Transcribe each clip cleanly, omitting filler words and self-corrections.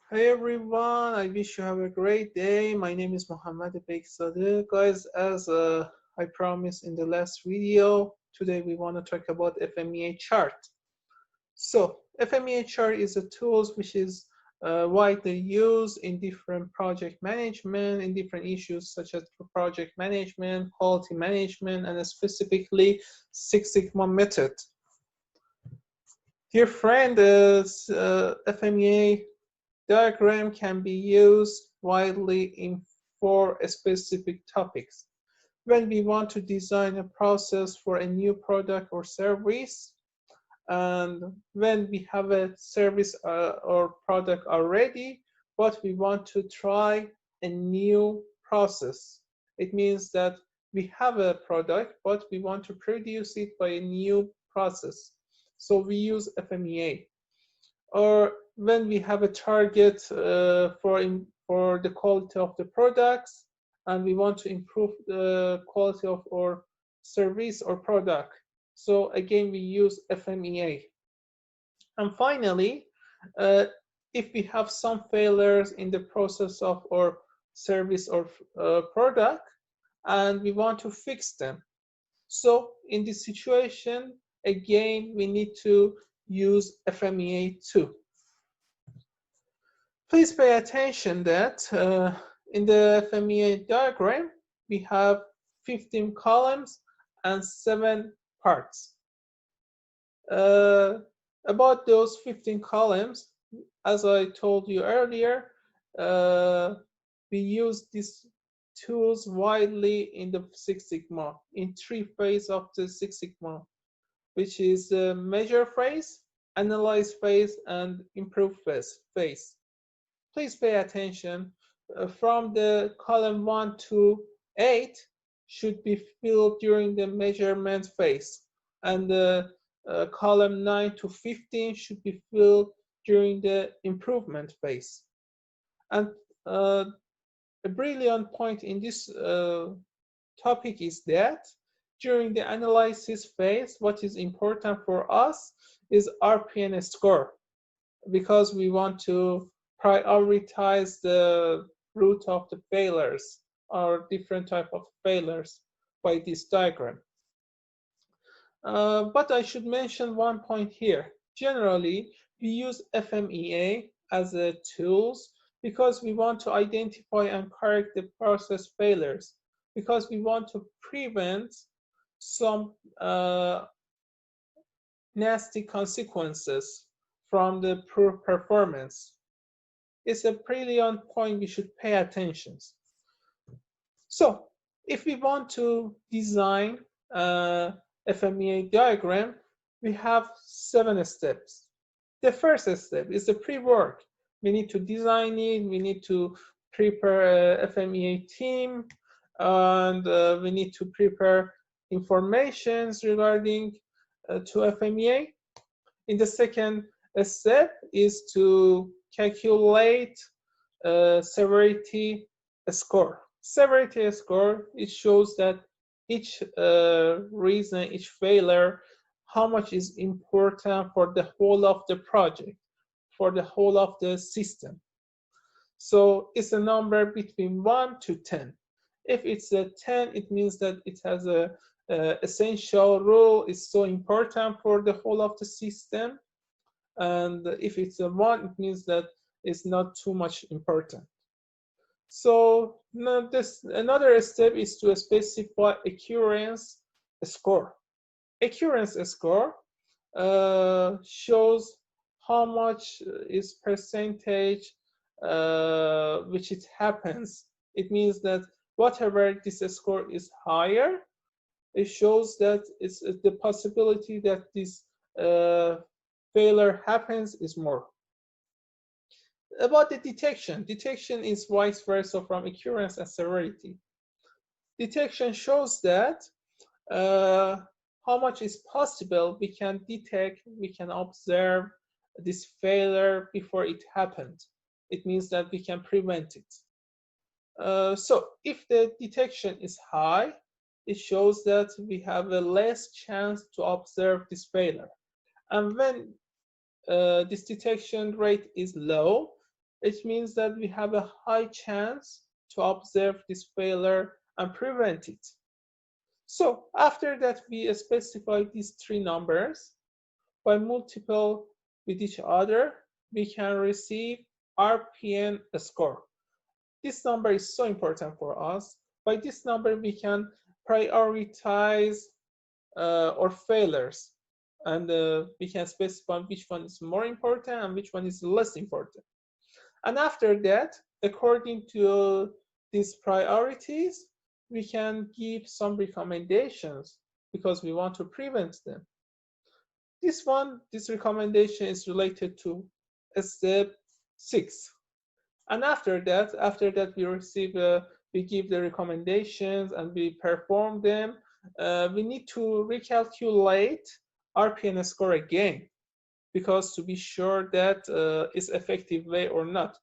Hey everyone, I wish you have a great day. My name is Mohammed Bekzadeh. Guys, as I promised in the last video, today we want to talk about FMEA chart. So, FMEA chart is a tool which is widely used in different project management, in different issues such as project management, quality management, and specifically Six Sigma method. Dear friend, FMEA diagram can be used widely in four specific topics. When we want to design a process for a new product or service, and when we have a service or product already, but we want to try a new process. It means that we have a product, but we want to produce it by a new process. So we use FMEA. Or when we have a target for the quality of the products and we want to improve the quality of our service or product. So again, we use FMEA. And finally, uh, if we have some failures in the process of our service or product and we want to fix them. So in this situation, again, we need to use FMEA too. Please pay attention that in the FMEA diagram, we have 15 columns and 7 parts. Uh, about those 15 columns, as I told you earlier, uh, we use these tools widely in the Six Sigma, in 3 phases of the Six Sigma, which is the measure phase, analyze phase, and improve phase. Please pay attention. From the column 1 to 8 should be filled during the measurement phase, and the column 9 to 15 should be filled during the improvement phase. And a brilliant point in this topic is that during the analysis phase, what is important for us is RPN score, because we want to prioritize the root of the failures or different type of failures by this diagram. But I should mention one point here. Generally, we use FMEA as a tools because we want to identify and correct the process failures, because we want to prevent some nasty consequences from the poor performance. It's a brilliant point we should pay attention. So if we want to design a FMEA diagram, we have 7 steps. The first step is the pre-work. We need to design it, we need to prepare a FMEA team, and we need to prepare informations regarding to FMEA. In the second step is to calculate severity score. Severity score, it shows that each reason, each failure, how much is important for the whole of the project, for the whole of the system. So it's a number between 1 to 10. If it's a 10, it means that it has a essential role, it's so important for the whole of the system. And if it's a 1, it means that it's not too much important. So now another step is to specify occurrence score. Occurrence score shows how much is percentage which it happens. It means that whatever this score is higher, it shows that it's the possibility that this failure happens is more. About the detection is vice versa from occurrence and severity. Detection shows that how much is possible we can detect, we can observe this failure before it happened. It means that we can prevent it. So if the detection is high, it shows that we have a less chance to observe this failure. And when this detection rate is low, it means that we have a high chance to observe this failure and prevent it. So after that, we specify these three numbers. By multiple with each other, we can receive RPN score. This number is so important for us. By this number, we can prioritize or failures, and we can specify which one is more important and which one is less important. And after that, according to these priorities, we can give some recommendations because we want to prevent them. This recommendation is related to step 6. And after that we give the recommendations and we perform them. We need to recalculate RPN score again, because to be sure that it's effective way or not.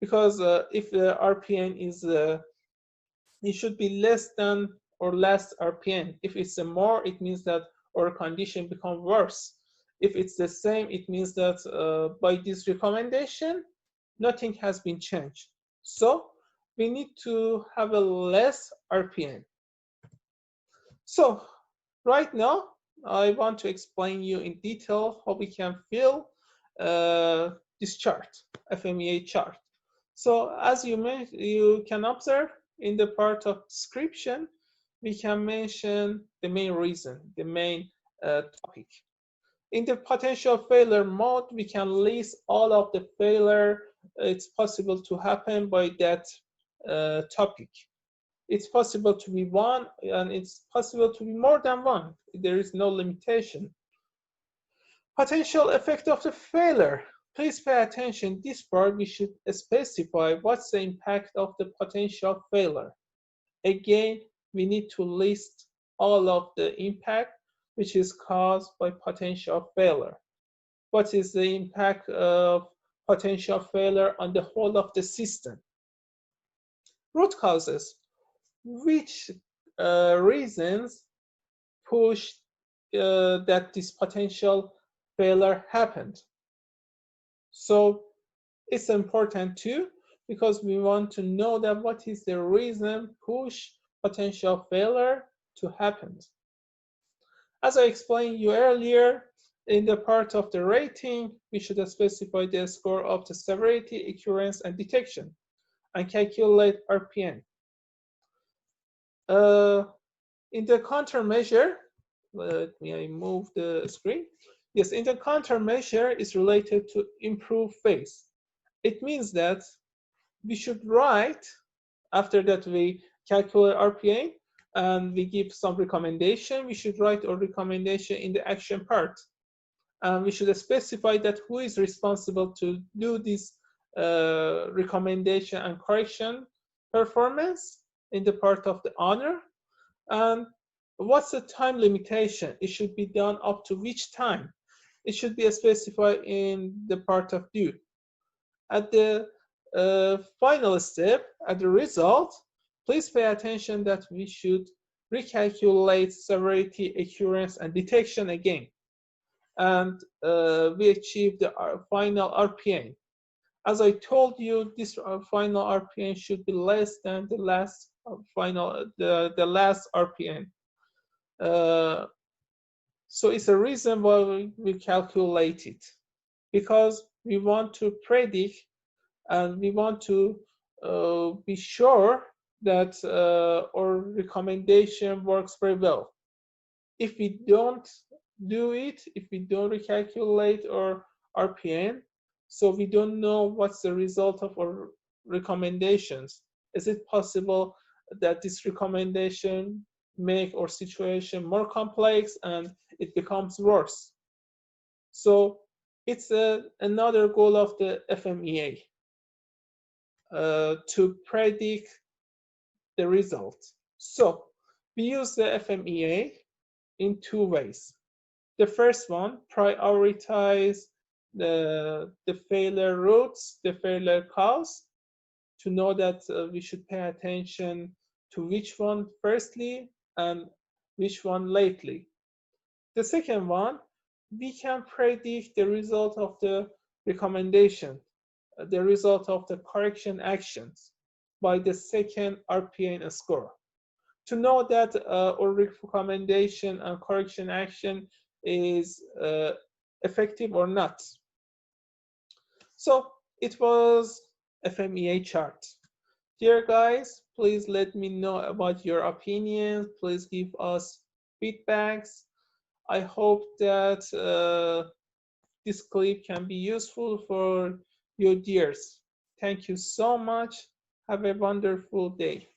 Because if the RPN is, it should be less than or less RPN. If it's more, it means that our condition becomes worse. If it's the same, it means that by this recommendation, nothing has been changed. So we need to have a less RPN. So right now, I want to explain you in detail how we can fill this chart, FMEA chart. So as you can observe in the part of description, we can mention the main reason, the main topic. In the potential failure mode, we can list all of the failure it's possible to happen by that topic. It's possible to be one, and it's possible to be more than one. There is no limitation. Potential effect of the failure. Please pay attention. This part we should specify what's the impact of the potential failure. Again, we need to list all of the impact which is caused by potential failure. What is the impact of potential failure on the whole of the system? Root causes. Which reasons push that this potential failure happened? So it's important too, because we want to know that what is the reason push potential failure to happen. As I explained you earlier, in the part of the rating, we should specify the score of the severity, occurrence, and detection, and calculate RPN. In the countermeasure, let me move the screen. Yes, in the countermeasure is related to improve phase. It means that we should write, after that we calculate RPA and we give some recommendation, we should write our recommendation in the action part. And we should specify that who is responsible to do this recommendation and correction performance in the part of the honor. And what's the time limitation? It should be done up to which time? It should be specified in the part of due. At the final step, at the result, please pay attention that we should recalculate severity, occurrence, and detection again. And we achieve the final RPN. As I told you, this final RPN should be less than the last the last RPN. So it's a reason why we calculate it, because we want to predict and we want to be sure that our recommendation works very well. If we don't do it, if we don't recalculate our RPN, so we don't know what's the result of our recommendations. Is it possible that this recommendation make our situation more complex and it becomes worse? So it's another goal of the FMEA, to predict the result. So we use the FMEA in two ways. The first one, prioritize the failure routes, the failure cause, to know that we should pay attention to which one firstly and which one lately. The second one, we can predict the result of the recommendation. the result of the correction actions by the second RPN score to know that our recommendation and correction action is effective or not. So it was FMEA chart. Dear guys, please let me know about your opinions. Please give us feedbacks. I hope that this clip can be useful for your dears. Thank you so much. Have a wonderful day.